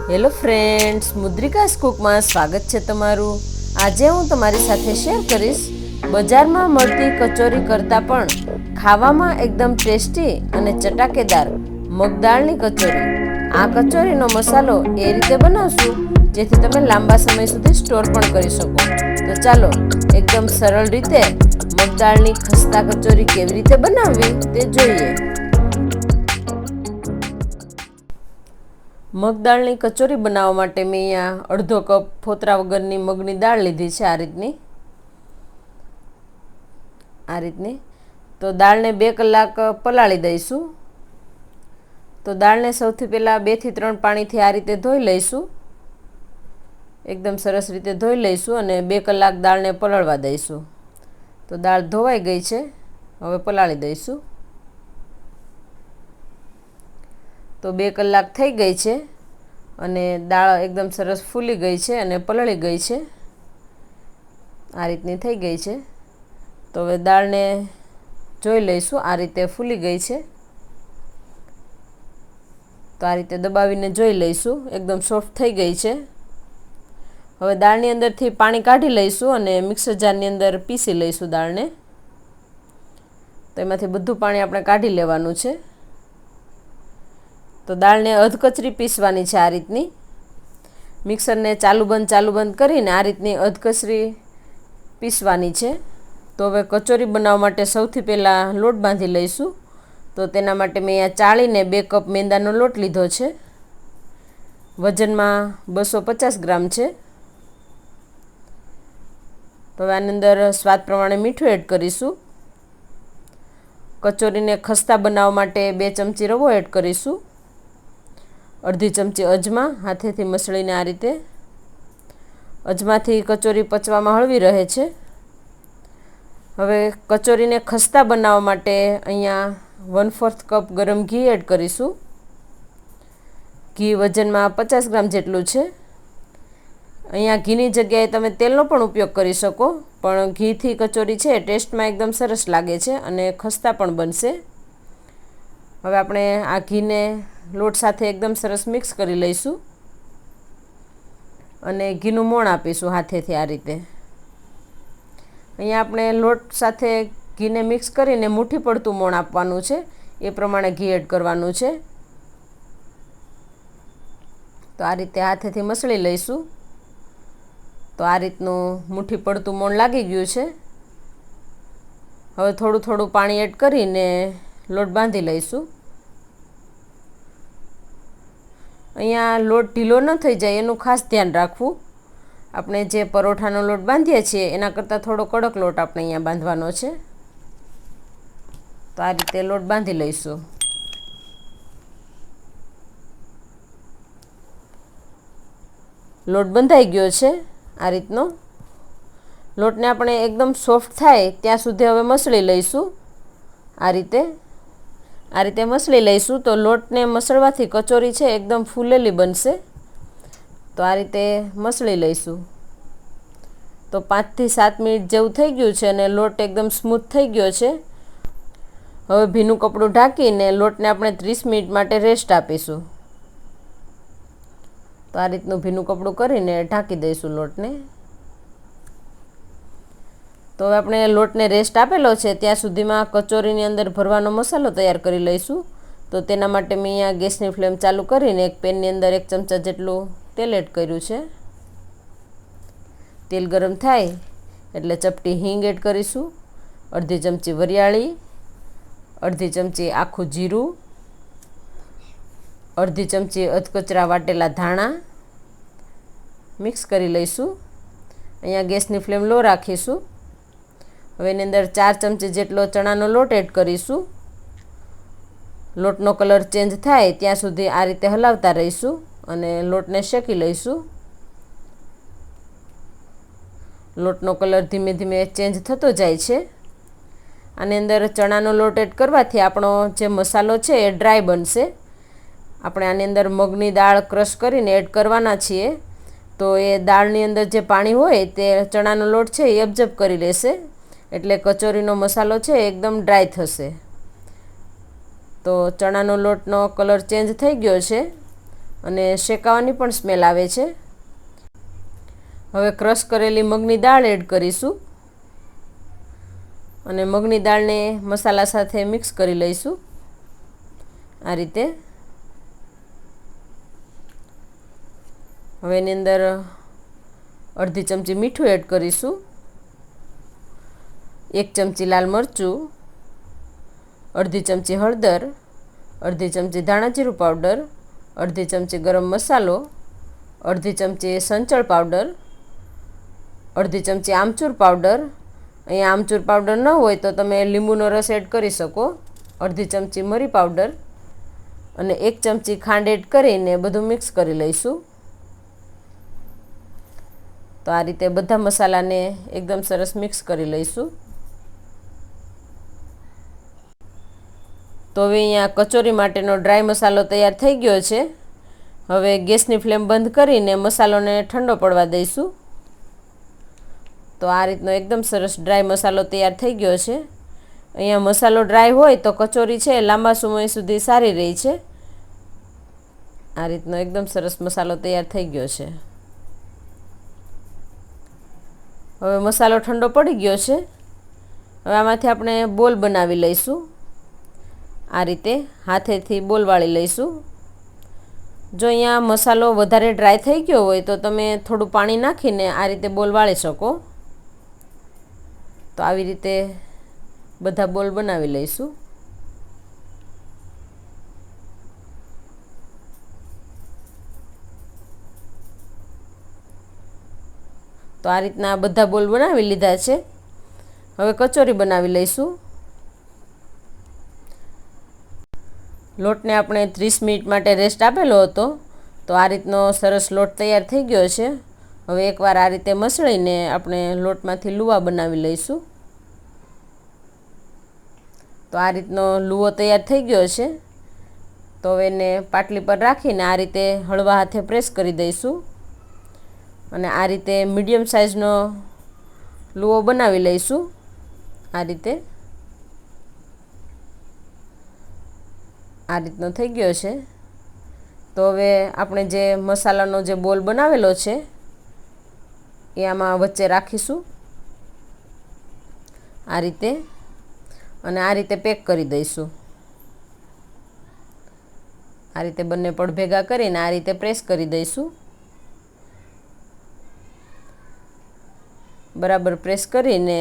Hello friends, મુદ્રિકા કુકમાં સ્વાગત છે તમારું। આજે હું તમારી સાથે શેર કરીશ બજારમાં મળતી કચોરી કરતાં પણ ખાવામાં એકદમ ટેસ્ટી અને ચટાકેદાર મગદાળની કચોરી। આ કચોરીનો મસાલો એ રીતે બનાવશું જેથી તમે લાંબા સમય સુધી સ્ટોર પણ કરી શકો। તો ચાલો એકદમ સરળ રીતે મગદાળની ખસ્તા કચોરી કેવી રીતે બનાવવી તે જોઈએ। મગદાળની કચોરી બનાવવા માટે મેં અહીંયા અડધો કપ ફોતરા વગરની મગની દાળ લીધી છે। આ રીતની તો દાળને 2 કલાક પલાળી દઈશું। તો દાળને સૌથી પહેલાં 2 થી 3 પાણીથી આ રીતે ધોઈ લઈશું। એકદમ સરસ રીતે ધોઈ લઈશું અને 2 કલાક દાળને પલળવા દઈશું। તો દાળ ધોવાઈ ગઈ છે, હવે પલાળી દઈશું। તો 2 કલાક થઈ ગઈ છે અને દાળ એકદમ સરસ ફૂલી ગઈ છે અને પલળી ગઈ છે। આ રીતની થઈ ગઈ છે। તો હવે દાળને જોઈ લઈશું, આ રીતે ફૂલી ગઈ છે। તો આ રીતે દબાવીને જોઈ લઈશું, એકદમ સોફ્ટ થઈ ગઈ છે। હવે દાળની અંદરથી પાણી કાઢી લઈશું અને મિક્સર જારની અંદર પીસી લઈશું દાળને। તો એમાંથી બધું પાણી આપણે કાઢી લેવાનું છે। તો દાળને અધકચરી પીસવાની છે। આ રીતની મિક્સરને ચાલુ બંધ કરીને આ રીતની અધકચરી પીસવાની છે। તો હવે કચોરી બનાવવા માટે સૌથી પહેલાં લોટ બાંધી લઈશું। તો તેના માટે મેં અહીંયા ચાળીને 2 કપ મેંદાનો લોટ લીધો છે। વજનમાં 250 ગ્રામ છે। તો હવે આની અંદર સ્વાદ પ્રમાણે મીઠું એડ કરીશું। કચોરીને ખસ્તા બનાવવા માટે 2 ચમચી રવો એડ કરીશું। અડધી ચમચી અજમા હાથેથી મસળીને આ રીતે, અજમાથી કચોરી પચવામાં હળવી રહે છે। હવે કચોરીને ખસ્તા બનાવવા માટે અહીંયા 1/4 કપ ગરમ ઘી એડ કરીશું। ઘી વજનમાં 50 ગ્રામ જેટલું છે। અહીંયા ઘીની જગ્યાએ તમે તેલનો પણ ઉપયોગ કરી શકો, પણ ઘીથી કચોરી છે ટેસ્ટમાં એકદમ સરસ લાગે છે અને ખસ્તા પણ બનશે। હવે આપણે આ ઘીને લોટ સાથે એકદમ સરસ મિક્સ કરી લઈશું અને ઘીનું મોણ આપીશું હાથેથી આ રીતે। અહીંયા આપણે લોટ સાથે ઘીને મિક્સ કરીને મુઠ્ઠી પડતું મોણ આપવાનું છે, એ પ્રમાણે ઘી એડ કરવાનું છે। તો આ રીતે હાથેથી મસળી લઈશું। તો આ રીતનું મુઠ્ઠી પડતું મોણ લાગી ગયું છે। હવે થોડું પાણી એડ કરીને લોટ બાંધી લઈશું। અહીંયા લોટ ઢીલો ન થઈ જાય એનું ખાસ ધ્યાન રાખવું। આપણે જે પરોઠાનો લોટ બાંધીએ છીએ એના કરતાં થોડો કડક લોટ આપણે અહીંયા બાંધવાનો છે। તો આ રીતે લોટ બાંધી લઈશું। લોટ બંધાઈ ગયો છે આ રીતનો। લોટને આપણે એકદમ સોફ્ટ થાય ત્યાં સુધી હવે મસળી લઈશું। આ રીતે મસળી લઈશું તો લોટને મસળવાથી કચોરી છે એકદમ ફૂલેલી બનશે। તો આ રીતે મસળી લઈશું। તો 5 થી 7 મિનિટ જેવું થઈ ગયું છે અને લોટ એકદમ સ્મૂથ થઈ ગયો છે। હવે ભીનું કપડું ઢાંકીને લોટને આપણે 30 મિનિટ માટે રેસ્ટ આપીશું। તો આ રીતનું ભીનું કપડું કરીને ઢાંકી દઈશું લોટને। તો હવે આપણે લોટને રેસ્ટ આપેલો છે ત્યાં સુધીમાં કચોરીની અંદર ભરવાનો મસાલો તૈયાર કરી લઈશું। તો તેના માટે મેં અહીંયા ગેસની ફ્લેમ ચાલુ કરીને એક પેનની અંદર 1 ચમચા જેટલું તેલ એડ કર્યું છે। તેલ ગરમ થાય એટલે ચપટી હિંગ એડ કરીશું, અડધી ચમચી વરિયાળી, અડધી ચમચી આખું જીરું, અડધી ચમચી અધકચરા વાટેલા ધાણા મિક્સ કરી લઈશું। અહીંયા ગેસની ફ્લેમ લો રાખીશું। હવે એની અંદર 4 ચમચી જેટલો ચણાનો લોટ એડ કરીશું। લોટનો કલર ચેન્જ થાય ત્યાં સુધી આ રીતે હલાવતા રહીશું અને લોટને શેકી લઈશું। લોટનો કલર ધીમે ધીમે ચેન્જ થતો જાય છે। આની અંદર ચણાનો લોટ એડ કરવાથી આપણો જે મસાલો છે એ ડ્રાય બનશે। આપણે આની અંદર મગની દાળ ક્રશ કરીને એડ કરવાના છીએ, તો એ દાળની અંદર જે પાણી હોય તે ચણાનો લોટ છે એ એબ્ઝોર્બ કરી લેશે, એટલે કચોરીનો મસાલો છે એકદમ ડ્રાય થશે। તો ચણાનો લોટનો કલર ચેન્જ થઈ ગયો છે અને શેકાવાની પણ સ્મેલ આવે છે. હવે ક્રશ કરેલી મગની દાળ એડ કરીશું અને મગની દાળને મસાલા સાથે મિક્સ કરી લઈશું આ રીતે. હવે એની અંદર અડધી ચમચી મીઠું એડ કરીશું, 1 ચમચી લાલ મરચું, અડધી ચમચી હળદર, અડધી ચમચી ધાણા જીરું પાવડર, અડધી ચમચી ગરમ મસાલો, અડધી ચમચી સંચળ પાવડર, અડધી ચમચી આમચૂર પાવડર. અહીંયા આમચૂર પાવડર ન હોય તો તમે લીંબુનો રસ એડ કરી શકો, અડધી ચમચી મરી પાવડર અને 1 ચમચી ખાંડ એડ કરીને બધું મિક્સ કરી લઈશું. તો આ રીતે બધા મસાલાને એકદમ સરસ મિક્સ કરી લઈશું. તો હવે અહીંયા કચોરી માટેનો ડ્રાય મસાલો તૈયાર થઈ ગયો છે. હવે ગેસની ફ્લેમ બંધ કરીને મસાલોને ઠંડો પડવા દઈશું. તો આ રીતનો એકદમ સરસ ડ્રાય મસાલો તૈયાર થઈ ગયો છે. અહીંયા મસાલો ડ્રાય હોય તો કચોરી છે લાંબા સમય સુધી સારી રહે છે. આ રીતનો એકદમ સરસ મસાલો તૈયાર થઈ ગયો છે. હવે મસાલો ઠંડો પડી ગયો છે. હવે આમાંથી આપણે બોલ બનાવી લઈશું. આ રીતે હાથેથી બોલ વાળી લઈશું. જો અહીંયા મસાલો વધારે ડ્રાય થઈ ગયો હોય તો તમે થોડું પાણી નાખીને આ રીતે બોલ વાળી શકો. તો આવી રીતે બધા બોલ બનાવી લઈશું. તો આ રીતના બધા બોલ બનાવી લીધા છે. હવે કચોરી બનાવી લઈશું. લોટને આપણે 30 મિનિટ માટે રેસ્ટ આપેલો હતો. તો આ રીતનો સરસ લોટ તૈયાર થઈ ગયો છે. હવે એકવાર આ રીતે મસળીને આપણે લોટમાંથી લુવા બનાવી લઈશું. તો આ રીતનો લુવો તૈયાર થઈ ગયો છે. તો હવે એને પાટલી પર રાખીને આ રીતે હળવા હાથે પ્રેસ કરી દઈશું અને આ રીતે મીડિયમ સાઇઝનો લુવો બનાવી લઈશું. આ રીતે આ રીતનો થઈ ગયો છે. તો હવે આપણે જે મસાલાનો જે બોલ બનાવેલો છે એ આમાં વચ્ચે રાખીશું આ રીતે અને આ રીતે પેક કરી દઈશું. આ રીતે બંને પડ ભેગા કરીને આ રીતે પ્રેસ કરી દઈશું. બરાબર પ્રેસ કરીને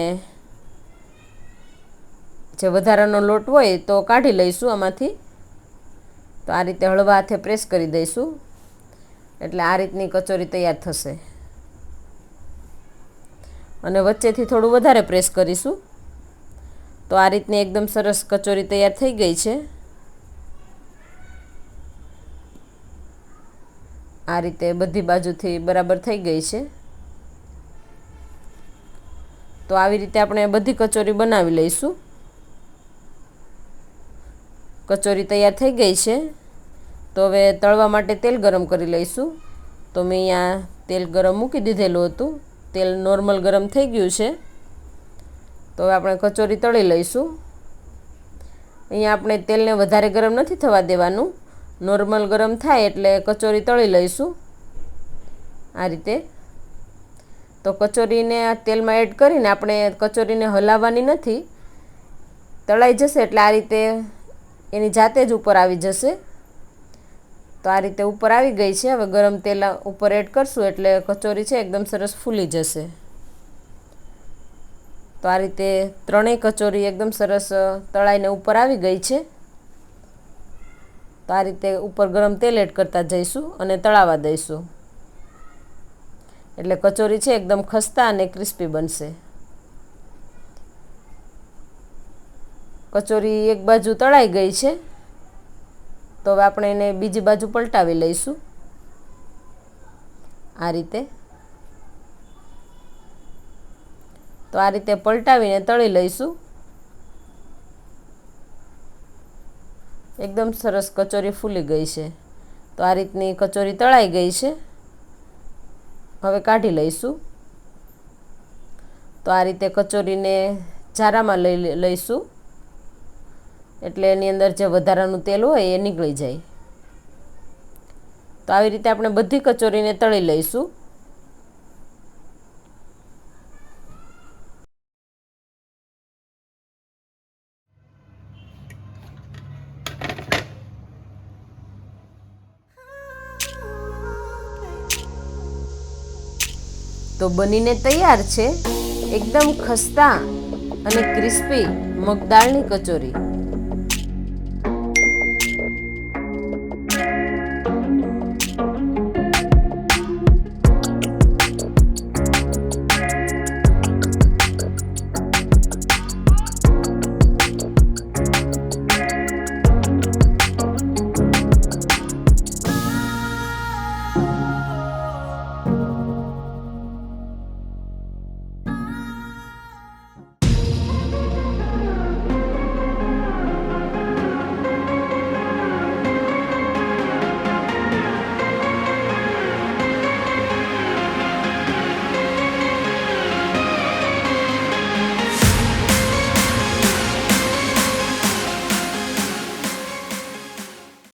જે વધારાનો લોટ હોય તો કાઢી લઈશું આમાંથી. તો આ રીતે હળવા હાથે પ્રેસ કરી દઈશું એટલે આ રીતની કચોરી તૈયાર થશે. અને વચ્ચેથી થોડું વધારે પ્રેસ કરીશું. તો આ રીતની એકદમ સરસ કચોરી તૈયાર થઈ ગઈ છે. આ રીતે બધી બાજુથી બરાબર થઈ ગઈ છે. તો આવી રીતે આપણે બધી કચોરી બનાવી લઈશું. કચોરી તૈયાર થઈ ગઈ છે. તો હવે તળવા માટે તેલ ગરમ કરી લઈશું. તો મેં અહીંયા તેલ ગરમ મૂકી દીધેલું હતું. તેલ નોર્મલ ગરમ થઈ ગયું છે. તો હવે આપણે કચોરી તળી લઈશું. અહીંયા આપણે તેલને વધારે ગરમ નથી થવા દેવાનું, નોર્મલ ગરમ થાય એટલે કચોરી તળી લઈશું આ રીતે. તો કચોરીને આ તેલમાં એડ કરીને આપણે કચોરીને હલાવવાની નથી, તળાઈ જશે એટલે આ રીતે એની જાતે જ ઉપર આવી જશે. તો આ રીતે ઉપર આવી ગઈ છે. હવે ગરમ તેલ ઉપર એડ કરશું એટલે કચોરી છે એકદમ સરસ ફૂલી જશે. તો આ રીતે ત્રણેય કચોરી એકદમ સરસ તળાઈને ઉપર આવી ગઈ છે. તો આ રીતે ઉપર ગરમ તેલ એડ કરતા જઈશું અને તળાવા દઈશું એટલે કચોરી છે એકદમ ખસ્તા અને ક્રિસ્પી બનશે. કચોરી એક બાજુ તળાઈ ગઈ છે. તો હવે આપણે એને બીજી બાજુ પલટાવી લઈશું આ રીતે. તો આ રીતે પલટાવીને તળી લઈશું. એકદમ સરસ કચોરી ફૂલી ગઈ છે. તો આ રીતની કચોરી તળાઈ ગઈ છે. હવે કાઢી લઈશું. તો આ રીતે કચોરીને જારામાં લઈશું એટલે એની અંદર જે વધારાનું તેલ હોય એ નીકળી જાય. તો આવી રીતે આપણે બધી કચોરીને તળી લઈશું. તો બનીને તૈયાર છે એકદમ ખસ્તા અને ક્રિસ્પી મગદાળની કચોરી.